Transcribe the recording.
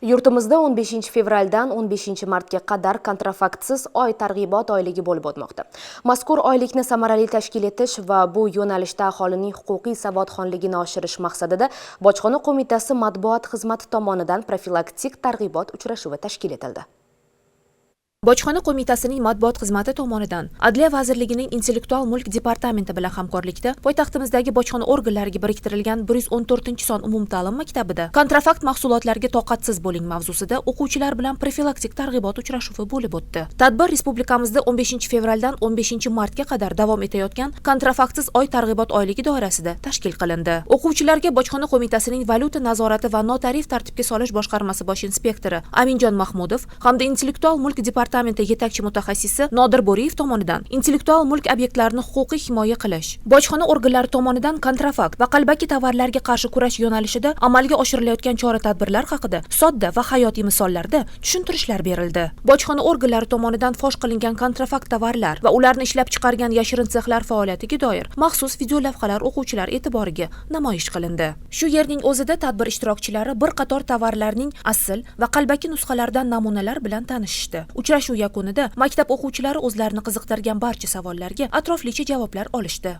Yurtimizda 15 fevraldan 15 martga qadar kontrafaktsiz oy targ'ibot oyligi bo'lib o'tmoqda. Mazkur oylikni samarali tashkil etish va bu yo'nalishda aholining huquqiy savodxonligini oshirish maqsadida Bojxona qo'mitasi matbuot xizmati tomonidan profilaktik targ'ibot uchrashuvi tashkil etildi. Bojxona qo'mitasining matbuot xizmati tomonidan Adliya vazirligining Intellektual mulk departamenti bilan hamkorlikda poytaxtimizdagi bojxona organlariga biriktirilgan 114-son umumta'lim maktabida kontrafakt mahsulotlarga toqatsiz bo'ling mavzusida o'quvchilar bilan profilaktik targ'ibot uchrashuvi bo'lib o'tdi. Tadbir respublikamizda 15 fevraldan 15 martga qadar davom etayotgan kontrafaktsiz oy targ'ibot oyligi doirasida tashkil qilindi. O'quvchilarga Bojxona qo'mitasining valyuta nazorati va notarif tartibga solish boshqarmasi bosh inspektori Aminjon Mahmudov hamda Intellektual mulk departamenti yetakchi mutaxassisi Nodir Bo'riyev tomonidan intellektual mulk obyektlarini huquqiy himoya qilish, bojxona organlari tomonidan kontrafakt va qalbaki tovarlarga qarshi kurash yo'nalishida amalga oshirilayotgan chora-tadbirlar haqida sodda va hayotiy misollarda tushuntirishlar berildi. Bojxona organlari tomonidan fosh qilingan kontrafakt tovarlar va ularni ishlab chiqargan yashirin sexlar faoliyatiga doir maxsus video lavhalar o'quvchilar e'tiboriga namoyish qilindi. Shu yerning o'zida tadbir ishtirokchilari bir qator tovarlarning asl va qalbaki nusxalaridan namunalar bilan tanishishdi. Uchrashuv yakunida maktab o'quvchilari o'zlarini qiziqtirgan barcha savollarga atroflicha javoblar olishdi.